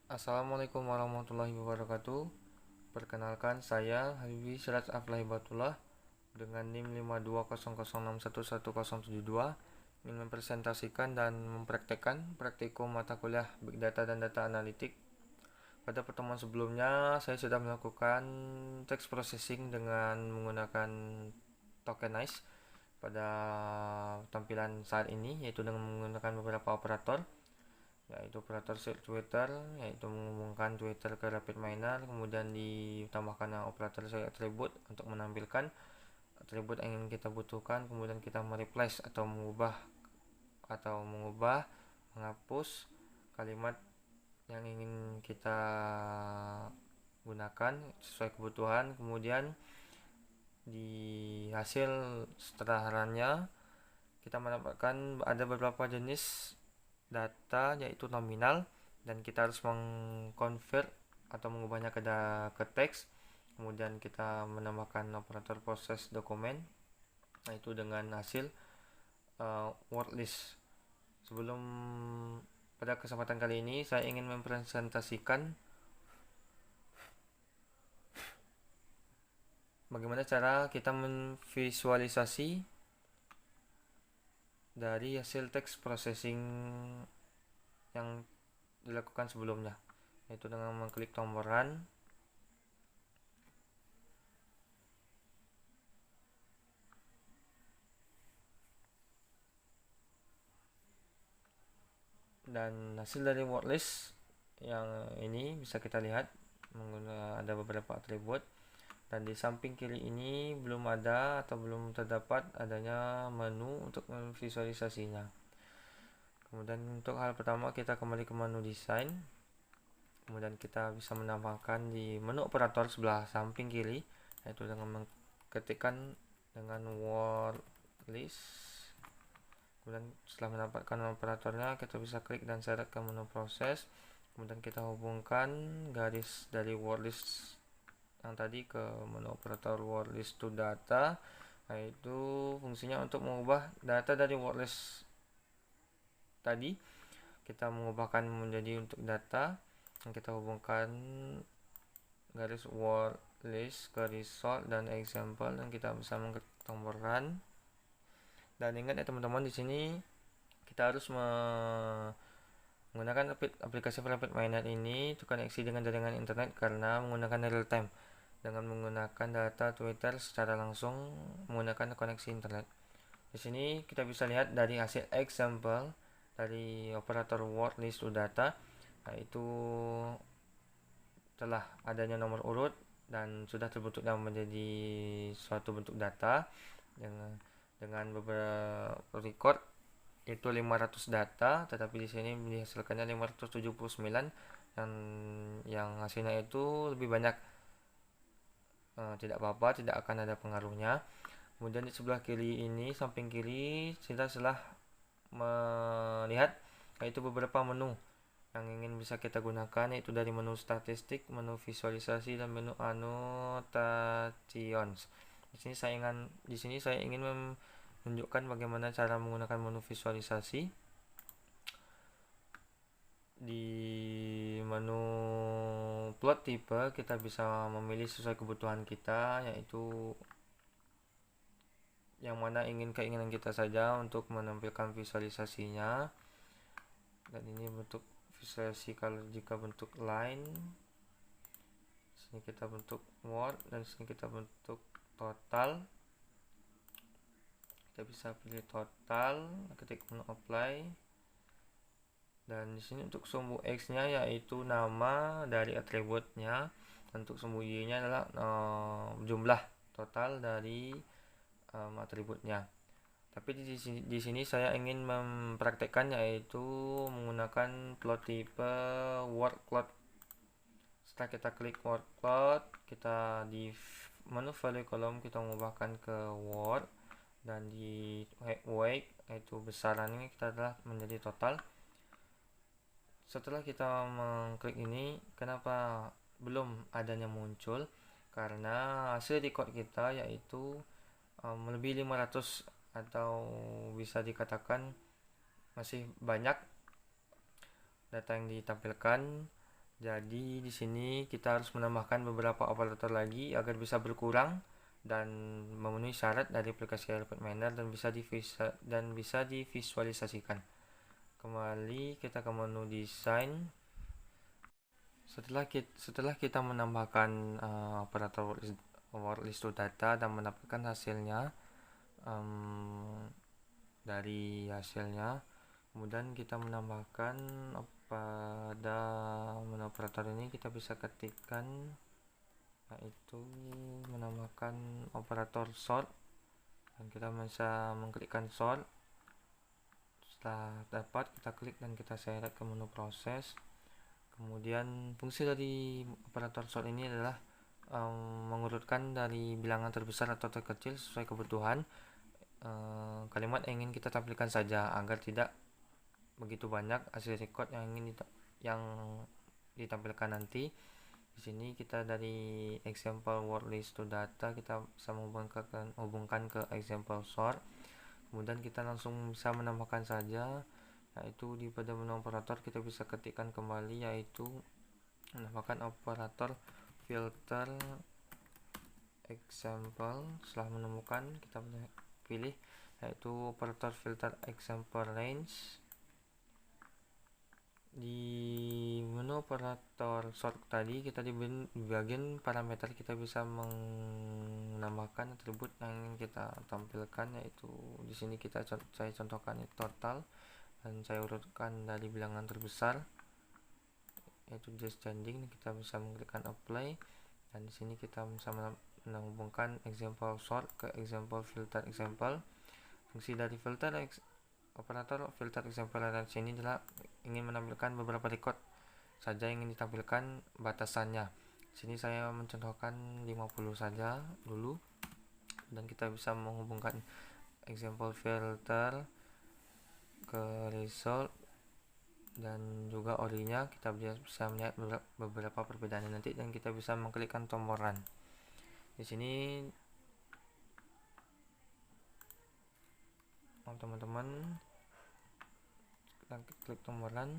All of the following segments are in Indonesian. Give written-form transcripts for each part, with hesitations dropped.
Assalamualaikum warahmatullahi wabarakatuh. Perkenalkan, saya Habibi Siraj Aflahi Batullah dengan NIM 5200611172 ingin mempresentasikan dan mempraktekkan praktikum mata kuliah Big Data dan Data Analitik. Pada pertemuan sebelumnya, saya sudah melakukan text processing dengan menggunakan tokenize pada tampilan saat ini, yaitu dengan menggunakan beberapa operator, yaitu operator set Twitter, yaitu menghubungkan Twitter ke RapidMiner, kemudian ditambahkan operator set attribute untuk menampilkan atribut yang ingin kita butuhkan, kemudian kita mereplace atau mengubah, menghapus kalimat yang ingin kita gunakan sesuai kebutuhan. Kemudian di hasil setarahannya kita mendapatkan ada beberapa jenis data, yaitu nominal, dan kita harus mengconvert atau mengubahnya ke teks. Kemudian kita menambahkan operator proses dokumen, yaitu dengan hasil word list. Pada kesempatan kali ini saya ingin mempresentasikan bagaimana cara kita memvisualisasi dari hasil text processing yang dilakukan sebelumnya, yaitu dengan mengklik tombol run. Dan hasil dari word list yang ini bisa kita lihat ada beberapa atribut, dan di samping kiri ini belum ada atau belum terdapat adanya menu untuk memvisualisasinya. Kemudian untuk hal pertama, kita kembali ke menu desain, kemudian kita bisa menambahkan di menu operator sebelah samping kiri, yaitu dengan mengetikkan dengan word list. Kemudian setelah mendapatkan operatornya, kita bisa klik dan seret ke menu proses. Kemudian kita hubungkan garis dari word list yang tadi ke menu operator word list to data, yaitu fungsinya untuk mengubah data dari word list tadi. Kita mengubahkan menjadi untuk data yang kita hubungkan garis word list ke result dan example, dan kita bisa mengklik tombol run. Dan ingat ya teman-teman, di sini kita harus menggunakan aplikasi RapidMiner ini terkoneksi dengan jaringan internet karena menggunakan real time dengan menggunakan data Twitter secara langsung menggunakan koneksi internet. Di sini kita bisa lihat dari hasil example dari operator word list to data, yaitu telah adanya nomor urut dan sudah terbentuk dalam menjadi suatu bentuk data dengan beberapa record, yaitu 500 data, tetapi di sini dihasilkannya 579, yang hasilnya itu lebih banyak. Tidak apa-apa, tidak akan ada pengaruhnya. Kemudian di sebelah kiri ini, samping kiri, kita telah melihat yaitu beberapa menu yang ingin bisa kita gunakan, yaitu dari menu statistik, menu visualisasi, dan menu annotations. Di sini saya ingin menunjukkan bagaimana cara menggunakan menu visualisasi. Di menu plot tipe, kita bisa memilih sesuai kebutuhan kita, yaitu yang mana keinginan kita saja untuk menampilkan visualisasinya. Dan ini bentuk visualisasi kalau jika bentuk line. Sini kita bentuk word, dan sini kita bentuk total. Kita bisa pilih total, ketik menu apply. Dan di sini untuk sumbu x-nya yaitu nama dari atributnya, untuk sumbu y-nya adalah jumlah total dari atributnya. Tapi di sini saya ingin mempraktekkan yaitu menggunakan plot tipe word plot. Setelah kita klik word plot, kita di menu value column kita mengubahkan ke word, dan di weight yaitu besarannya kita adalah menjadi total. Setelah kita mengklik ini, kenapa belum adanya muncul? Karena hasil record kita yaitu melebihi 500, atau bisa dikatakan masih banyak data yang ditampilkan, Jadi di sini kita harus menambahkan beberapa operator lagi agar bisa berkurang dan memenuhi syarat dari aplikasi Airport Miner dan bisa divisualisasikan. Kembali kita ke menu desain. Setelah kita menambahkan operator worklist to data dan mendapatkan hasilnya, dari hasilnya, kemudian kita menambahkan pada menu operator ini kita bisa ketikkan, yaitu menambahkan operator sort, dan kita bisa mengklikkan sort. Setelah dapat, kita klik dan kita seret ke menu proses. Kemudian fungsi dari operator sort ini adalah mengurutkan dari bilangan terbesar atau terkecil sesuai kebutuhan kalimat yang ingin kita tampilkan saja, agar tidak begitu banyak hasil record yang ditampilkan nanti. Di sini kita dari example word list to data kita bisa menghubungkan ke example sort. Kemudian kita langsung bisa menambahkan saja, yaitu di pada menu operator kita bisa ketikkan kembali, yaitu menambahkan operator filter example. Setelah menemukan, kita pilih yaitu operator filter example range. Di menu operator sort tadi, kita di bagian parameter kita bisa menambahkan atribut yang ingin kita tampilkan, yaitu di sini saya contohkan total, dan saya urutkan dari bilangan terbesar yaitu descending. Kita bisa mengklikkan apply, dan di sini kita bisa menghubungkan example sort ke example filter example. Fungsi dari operator filter example range ini adalah ingin menampilkan beberapa record saja yang ingin ditampilkan batasannya. Sini saya mencontohkan 50 saja dulu, dan kita bisa menghubungkan example filter ke result dan juga orinya. Kita bisa melihat beberapa perbedaan nanti, dan kita bisa mengklikkan tombol run. Di sini teman-teman klik tombol run.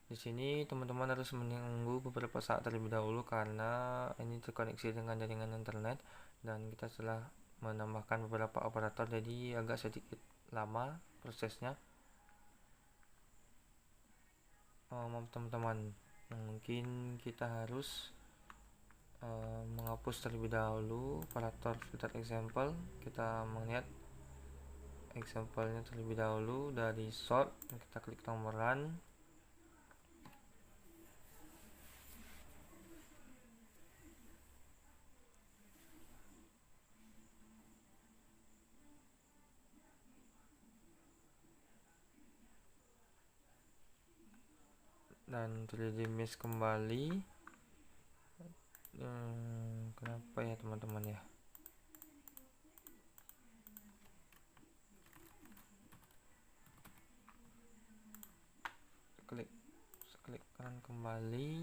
Di sini teman-teman harus menunggu beberapa saat terlebih dahulu karena ini terkoneksi dengan jaringan internet, dan kita telah menambahkan beberapa operator, jadi agak sedikit lama prosesnya. Teman-teman, mungkin kita harus menghapus terlebih dahulu operator filter example. Kita melihat example-nya terlebih dahulu dari sort, kita klik tombol run. Dan terjadi miss kembali. Kenapa ya teman-teman ya? Klik kanan kembali.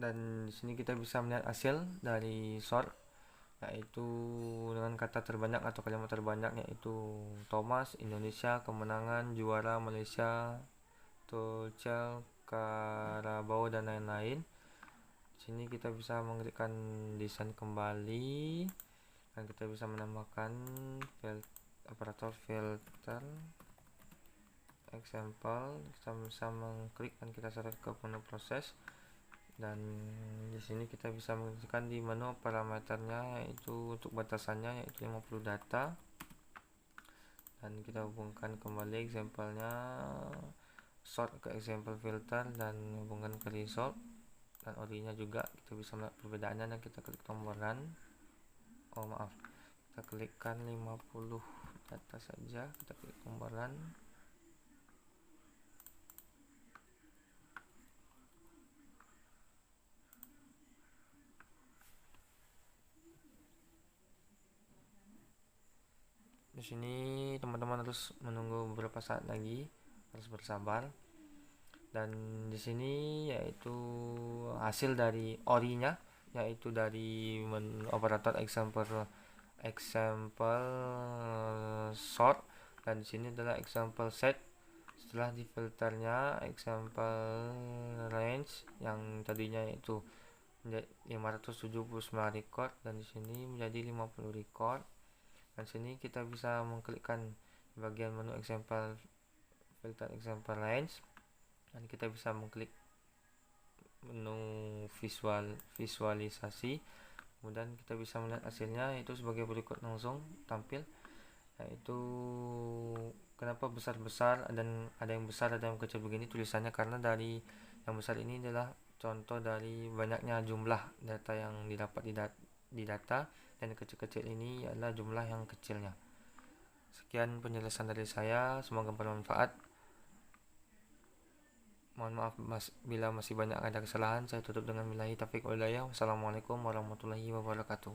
Dan di sini kita bisa melihat hasil dari sort, yaitu dengan kata terbanyak atau kalimat terbanyak, yaitu Thomas, Indonesia, kemenangan, juara, Malaysia, Tuchel, Carabao, dan lain-lain. Di sini kita bisa mengklikkan desain kembali, dan kita bisa menambahkan operator filter example. Kita bisa mengklik dan kita seret ke menu proses, dan di sini kita bisa menentukan di menu parameternya, yaitu untuk batasannya yaitu 50 data, dan kita hubungkan kembali example-nya sort ke example filter dan hubungkan ke result, dan orinya juga kita bisa melihat perbedaannya, dan kita klik tombol run. Kita klikkan 50 data saja, kita klik tombol run. Di sini teman-teman harus menunggu beberapa saat lagi, harus bersabar. Dan di sini yaitu hasil dari ORI-nya, yaitu dari operator example sort, dan di sini adalah example set. Setelah di filternya example range yang tadinya itu 579 record, dan di sini menjadi 50 record. Dan sini kita bisa mengklikkan bagian menu example filter example range, dan kita bisa mengklik menu visualisasi. Kemudian kita bisa melihat hasilnya yaitu sebagai berikut langsung tampil, yaitu kenapa besar-besar dan ada yang besar ada yang kecil begini tulisannya, karena dari yang besar ini adalah contoh dari banyaknya jumlah data yang didapat di data, dan kecil-kecil ini adalah jumlah yang kecilnya. Sekian penjelasan dari saya, semoga bermanfaat. Mohon maaf bila masih banyak ada kesalahan. Saya tutup dengan billahi taufiq wal hidayah. Wassalamualaikum warahmatullahi wabarakatuh.